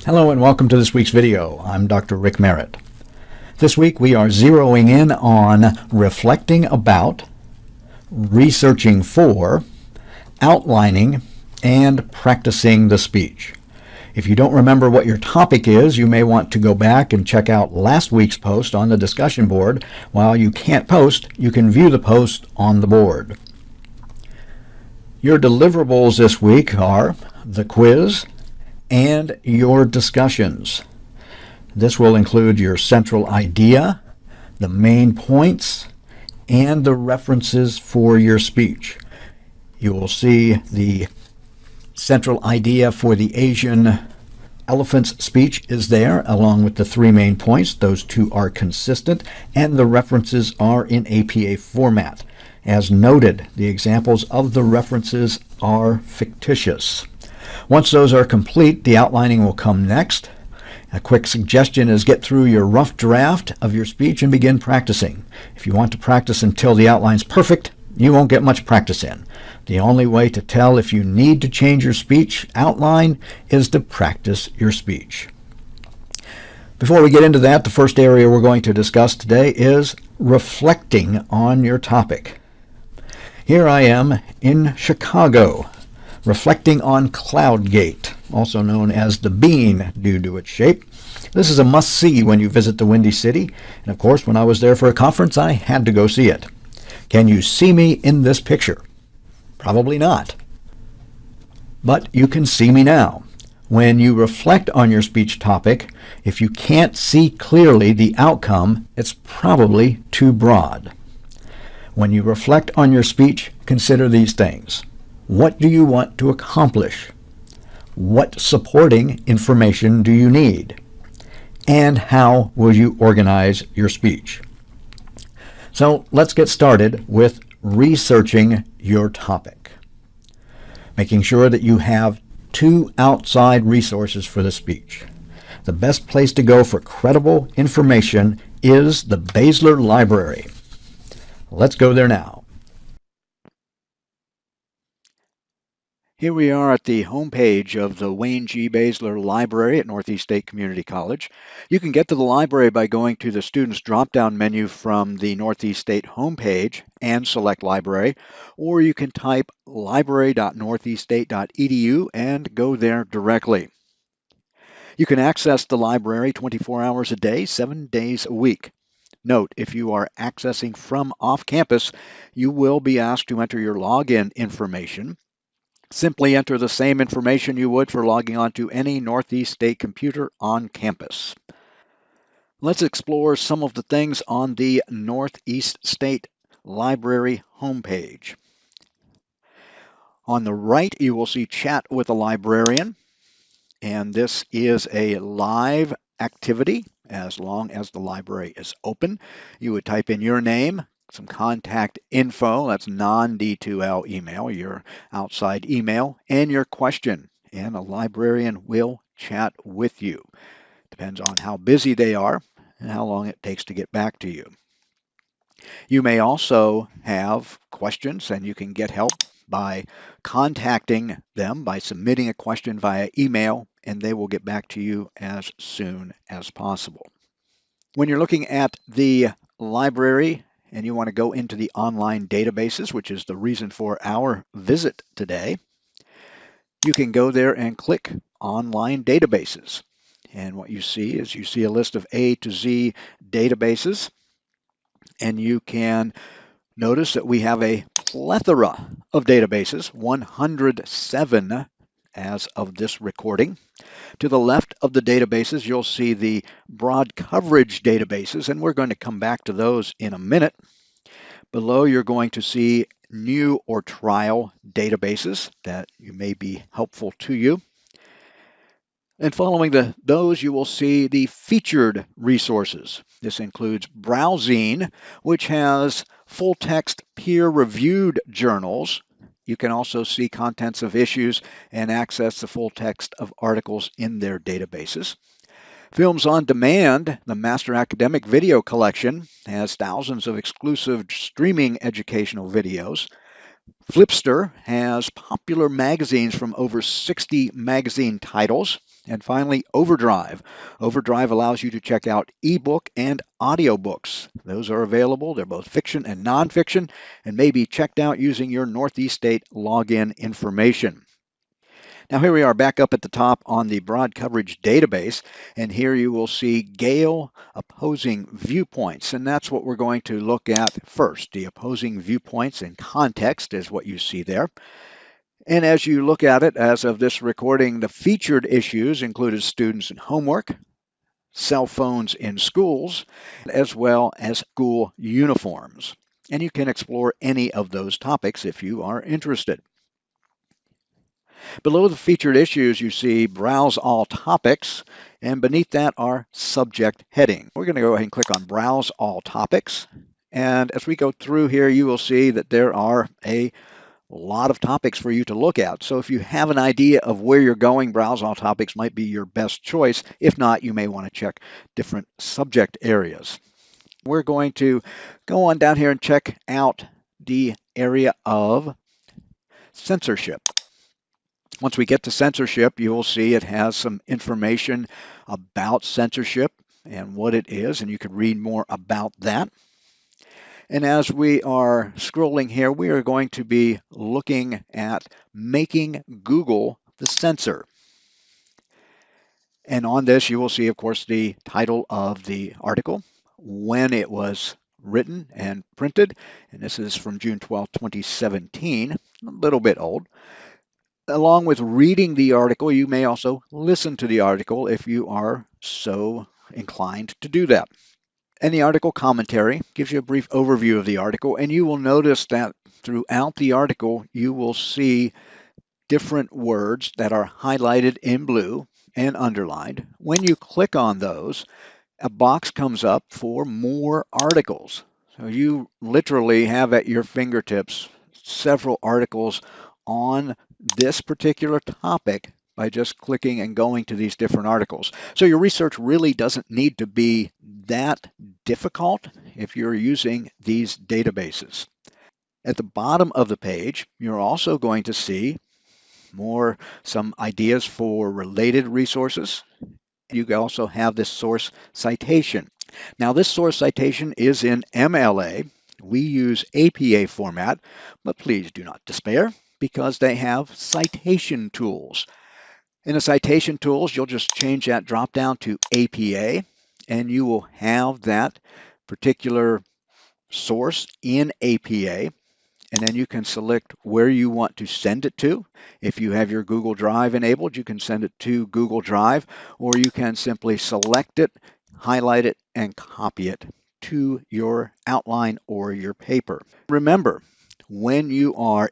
Hello and welcome to this week's video. I'm Dr. Rick Merritt. This week we are zeroing in on reflecting about, researching for, outlining, and practicing the speech. If you don't remember what your topic is, you may want to go back and check out last week's post on the discussion board. While you can't post, you can view the post on the board. Your deliverables this week are the quiz and your discussions. This will include your central idea, the main points, and the references for your speech. You will see the central idea for the Asian elephant's speech is there, along with the three main points. Those two are consistent, and the references are in APA format. As noted, the examples of the references are fictitious. Once those are complete, the outlining will come next. A quick suggestion is get through your rough draft of your speech and begin practicing. If you want to practice until the outline's perfect, you won't get much practice in. The only way to tell if you need to change your speech outline is to practice your speech. Before we get into that, the first area we're going to discuss today is reflecting on your topic. Here I am in Chicago, reflecting on Cloudgate, also known as the bean due to its shape. This is a must-see when you visit the Windy City, and of course when I was there for a conference I had to go see it. Can you see me in this picture? Probably not. But you can see me now. When you reflect on your speech topic, if you can't see clearly the outcome, it's probably too broad. When you reflect on your speech, consider these things. What do you want to accomplish? What supporting information do you need? And how will you organize your speech? So let's get started with researching your topic. Making sure that you have two outside resources for the speech. The best place to go for credible information is the Basler Library. Let's go there now. Here we are at the homepage of the Wayne G. Basler Library at Northeast State Community College. You can get to the library by going to the Students drop-down menu from the Northeast State homepage and select Library, or you can type library.northeaststate.edu and go there directly. You can access the library 24 hours a day, 7 days a week. Note, if you are accessing from off-campus, you will be asked to enter your login information. Simply enter the same information you would for logging on to any Northeast State computer on campus. Let's explore some of the things on the Northeast State Library homepage. On the right, you will see Chat with a Librarian, and this is a live activity. As long as the library is open, you would type in your name, some contact info, that's non-D2L email, your outside email, and your question, and a librarian will chat with you. Depends on how busy they are and how long it takes to get back to you. You may also have questions, and you can get help by contacting them by submitting a question via email, and they will get back to you as soon as possible. When you're looking at the library and you want to go into the online databases, which is the reason for our visit today, you can go there and click Online Databases. And what you see is you see a list of A to Z databases, and you can notice that we have a plethora of databases, 107 as of this recording. To the left of the databases, you'll see the broad coverage databases, and we're going to come back to those in a minute. Below, you're going to see new or trial databases that may be helpful to you. And following those, you will see the featured resources. This includes Browsing, which has full-text peer-reviewed journals. You can also see contents of issues and access the full text of articles in their databases. Films on Demand, the Master Academic Video Collection, has thousands of exclusive streaming educational videos. Flipster has popular magazines from over 60 magazine titles. And finally, Overdrive. Overdrive allows you to check out ebook and audiobooks. Those are available. They're both fiction and nonfiction and may be checked out using your Northeast State login information. Now here we are back up at the top on the broad coverage database, and here you will see Gale opposing viewpoints, and that's what we're going to look at first. The opposing viewpoints in context is what you see there. And as you look at it, as of this recording, the featured issues included students and homework, cell phones in schools, as well as school uniforms. And you can explore any of those topics if you are interested. Below the featured issues, you see Browse All Topics, and beneath that are subject heading. We're going to go ahead and click on Browse All Topics, and as we go through here, you will see that there are a lot of topics for you to look at. So if you have an idea of where you're going, Browse All Topics might be your best choice. If not, you may want to check different subject areas. We're going to go on down here and check out the area of censorship. Once we get to censorship, you will see it has some information about censorship and what it is, and you can read more about that. And as we are scrolling here, we are going to be looking at making Google the censor. And on this, you will see, of course, the title of the article, when it was written and printed, and this is from June 12, 2017, a little bit old. Along with reading the article, you may also listen to the article if you are so inclined to do that. And the article commentary gives you a brief overview of the article, and you will notice that throughout the article, you will see different words that are highlighted in blue and underlined. When you click on those, a box comes up for more articles. So you literally have at your fingertips several articles on this particular topic by just clicking and going to these different articles. So your research really doesn't need to be that difficult if you're using these databases. At the bottom of the page, you're also going to see some ideas for related resources. You also have this source citation. Now this source citation is in MLA. We use APA format, but please do not despair because they have citation tools. In the citation tools, you'll just change that drop down to APA, and you will have that particular source in APA, and then you can select where you want to send it to. If you have your Google Drive enabled, you can send it to Google Drive, or you can simply select it, highlight it, and copy it to your outline or your paper. Remember, when you are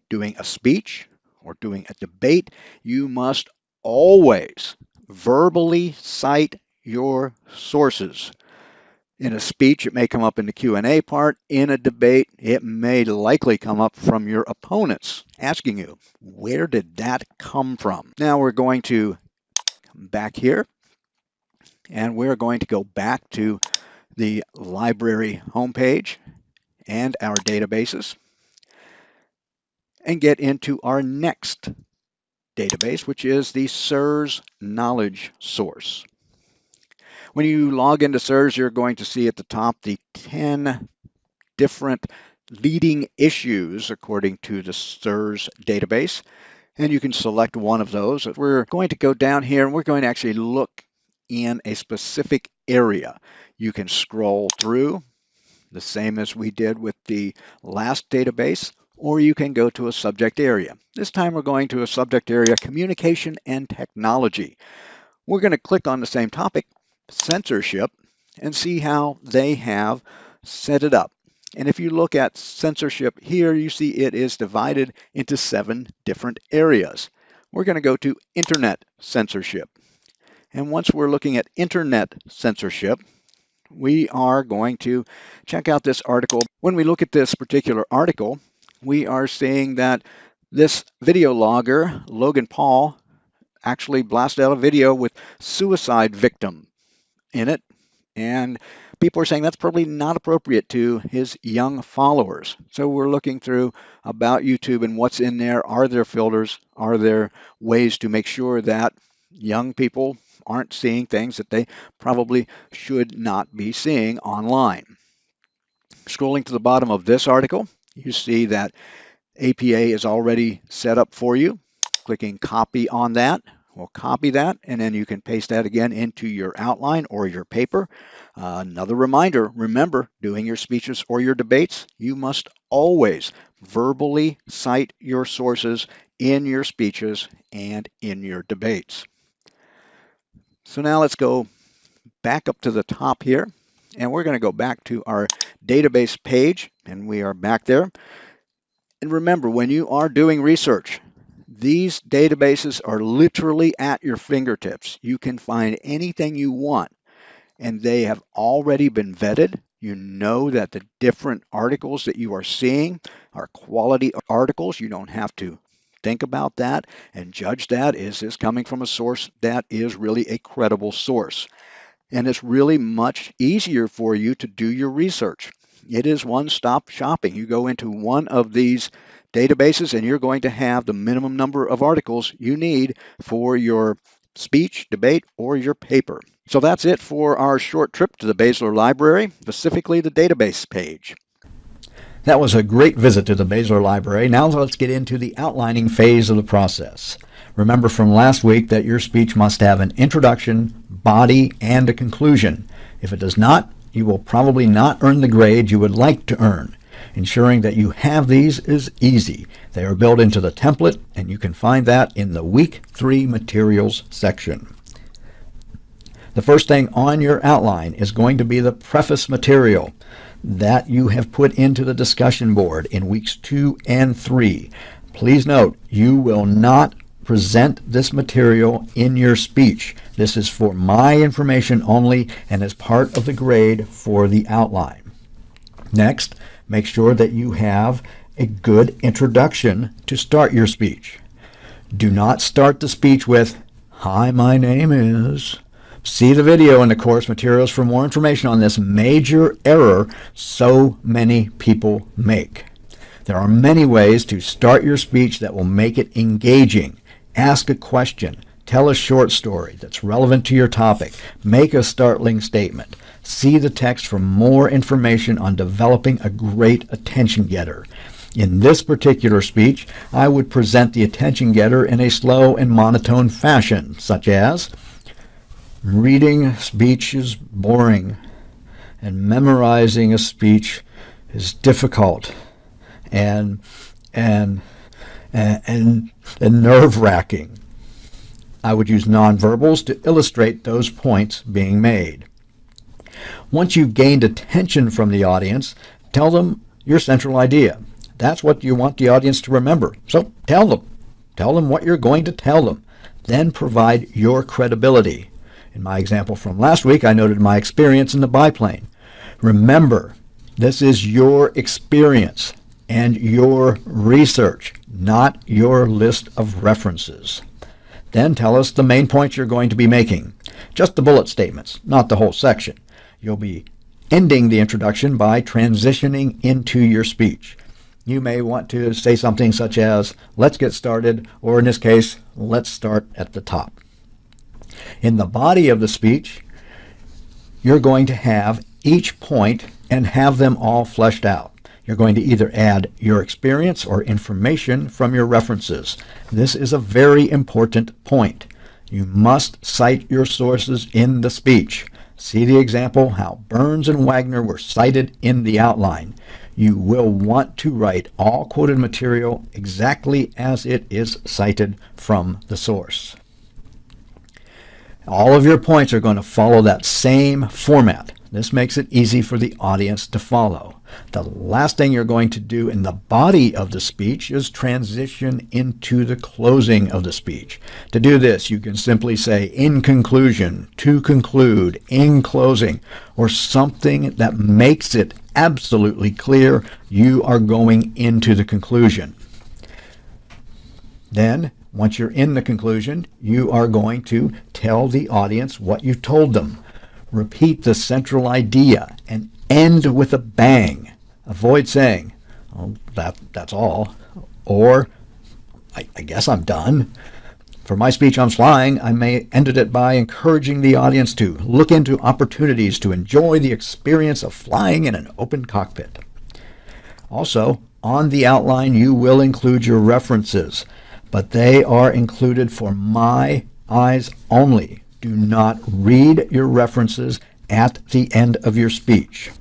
doing a speech or doing a debate, you must always verbally cite your sources. In a speech, it may come up in the Q&A part. In a debate, it may likely come up from your opponents asking you, where did that come from? Now we're going to come back here, and we're going to go back to the library homepage and our databases and get into our next database, which is the SIRS Knowledge Source. When you log into SIRS, you're going to see at the top the 10 different leading issues according to the SIRS database, and you can select one of those. We're going to go down here and we're going to actually look in a specific area. You can scroll through the same as we did with the last database, or you can go to a subject area. This time we're going to a subject area, communication and technology. We're going to click on the same topic, censorship, and see how they have set it up. And if you look at censorship here, you see it is divided into 7 different areas. We're going to go to internet censorship. And once we're looking at internet censorship, we are going to check out this article. When we look at this particular article, we are seeing that this video logger, Logan Paul, actually blasted out a video with suicide victim in it. And people are saying that's probably not appropriate to his young followers. So we're looking through about YouTube and what's in there. Are there filters? Are there ways to make sure that young people aren't seeing things that they probably should not be seeing online? Scrolling to the bottom of this article, you see that APA is already set up for you. Clicking copy on that will copy that, and then you can paste that again into your outline or your paper. Another reminder, remember, doing your speeches or your debates, you must always verbally cite your sources in your speeches and in your debates. So now let's go back up to the top here, and we're going to go back to our database page, and we are back there. And remember, when you are doing research, these databases are literally at your fingertips. You can find anything you want, and they have already been vetted. You know that the different articles that you are seeing are quality articles. You don't have to think about that and judge that. Is this coming from a source that is really a credible source? And it's really much easier for you to do your research. It is one-stop shopping. You go into one of these databases and you're going to have the minimum number of articles you need for your speech, debate, or your paper. So that's it for our short trip to the Basler Library, specifically the database page. That was a great visit to the Basler Library. Now let's get into the outlining phase of the process. Remember from last week that your speech must have an introduction, body, and a conclusion. If it does not, you will probably not earn the grade you would like to earn. Ensuring that you have these is easy. They are built into the template, and you can find that in the Week 3 Materials section. The first thing on your outline is going to be the preface material that you have put into the discussion board in weeks 2 and 3. Please note, you will not present this material in your speech. This is for my information only and is part of the grade for the outline. Next, make sure that you have a good introduction to start your speech. Do not start the speech with, "Hi, my name is." See the video in the course materials for more information on this major error so many people make. There are many ways to start your speech that will make it engaging. Ask a question. Tell a short story that's relevant to your topic. Make a startling statement. See the text for more information on developing a great attention getter. In this particular speech, I would present the attention getter in a slow and monotone fashion, such as, reading a speech is boring, and memorizing a speech is difficult and nerve-wracking. I would use nonverbals to illustrate those points being made. Once you've gained attention from the audience, tell them your central idea. That's what you want the audience to remember. So tell them. Tell them what you're going to tell them. Then provide your credibility. In my example from last week, I noted my experience in the biplane. Remember, this is your experience and your research, not your list of references. Then tell us the main points you're going to be making. Just the bullet statements, not the whole section. You'll be ending the introduction by transitioning into your speech. You may want to say something such as, "Let's get started," or in this case, "Let's start at the top." In the body of the speech, you're going to have each point and have them all fleshed out. You're going to either add your experience or information from your references. This is a very important point. You must cite your sources in the speech. See the example how Burns and Wagner were cited in the outline. You will want to write all quoted material exactly as it is cited from the source. All of your points are going to follow that same format. This makes it easy for the audience to follow. The last thing you're going to do in the body of the speech is transition into the closing of the speech. To do this, you can simply say, "In conclusion," "to conclude," "in closing," or something that makes it absolutely clear you are going into the conclusion. Then, once you're in the conclusion, you are going to tell the audience what you told them. Repeat the central idea and end with a bang. Avoid saying, "Oh, that's all," or I guess I'm done. For my speech on flying, I may ended it by encouraging the audience to look into opportunities to enjoy the experience of flying in an open cockpit. Also, on the outline, you will include your references, but they are included for my eyes only. Do not read your references at the end of your speech.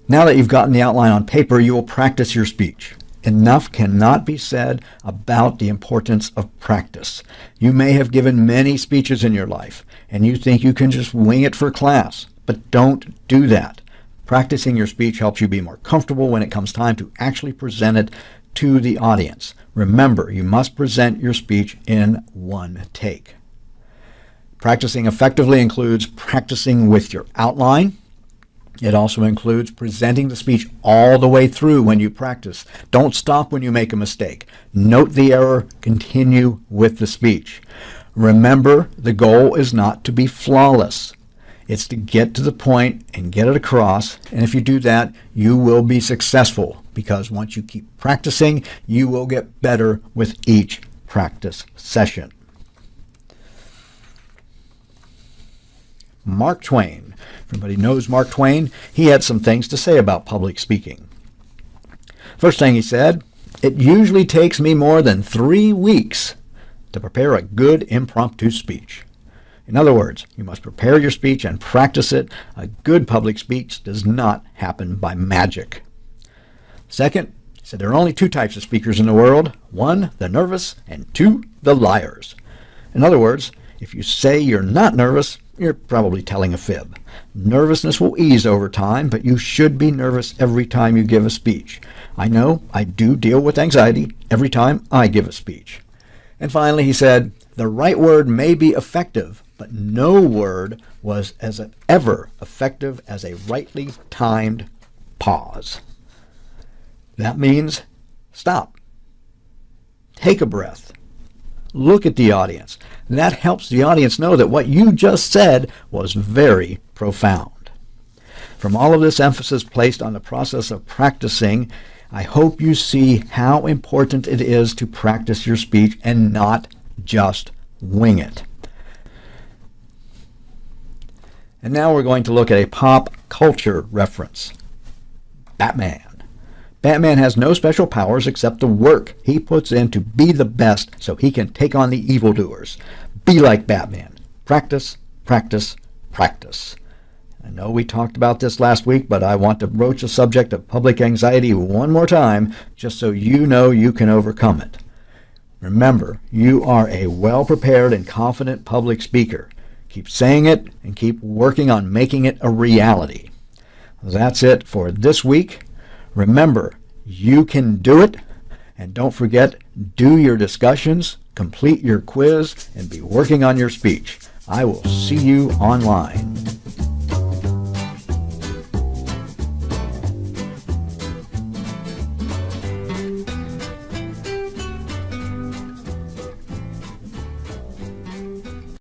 Now that you've gotten the outline on paper, you will practice your speech. Enough cannot be said about the importance of practice. You may have given many speeches in your life, and you think you can just wing it for class, but don't do that. Practicing your speech helps you be more comfortable when it comes time to actually present it to the audience. Remember, you must present your speech in one take. Practicing effectively includes practicing with your outline. It also includes presenting the speech all the way through when you practice. Don't stop when you make a mistake. Note the error, continue with the speech. Remember, the goal is not to be flawless. It's to get to the point and get it across, and if you do that, you will be successful, because once you keep practicing, you will get better with each practice session. Mark Twain. Everybody knows Mark Twain. He had some things to say about public speaking. First thing he said, "It usually takes me more than 3 weeks to prepare a good impromptu speech." In other words, you must prepare your speech and practice it. A good public speech does not happen by magic. Second, he said there are only 2 types of speakers in the world. 1, the nervous, and 2, the liars. In other words, if you say you're not nervous, you're probably telling a fib. Nervousness will ease over time, but you should be nervous every time you give a speech. I know I do deal with anxiety every time I give a speech. And finally, he said, the right word may be effective, but no word was ever effective as a rightly timed pause. That means stop. Take a breath. Look at the audience. That helps the audience know that what you just said was very profound. From all of this emphasis placed on the process of practicing, I hope you see how important it is to practice your speech and not just wing it. And now we're going to look at a pop culture reference. Batman. Batman has no special powers except the work he puts in to be the best so he can take on the evildoers. Be like Batman. Practice, practice, practice. I know we talked about this last week, but I want to broach the subject of public anxiety one more time just so you know you can overcome it. Remember, you are a well-prepared and confident public speaker. Keep saying it and keep working on making it a reality. That's it for this week. Remember, you can do it, and don't forget, do your discussions, complete your quiz, and be working on your speech. I will see you online.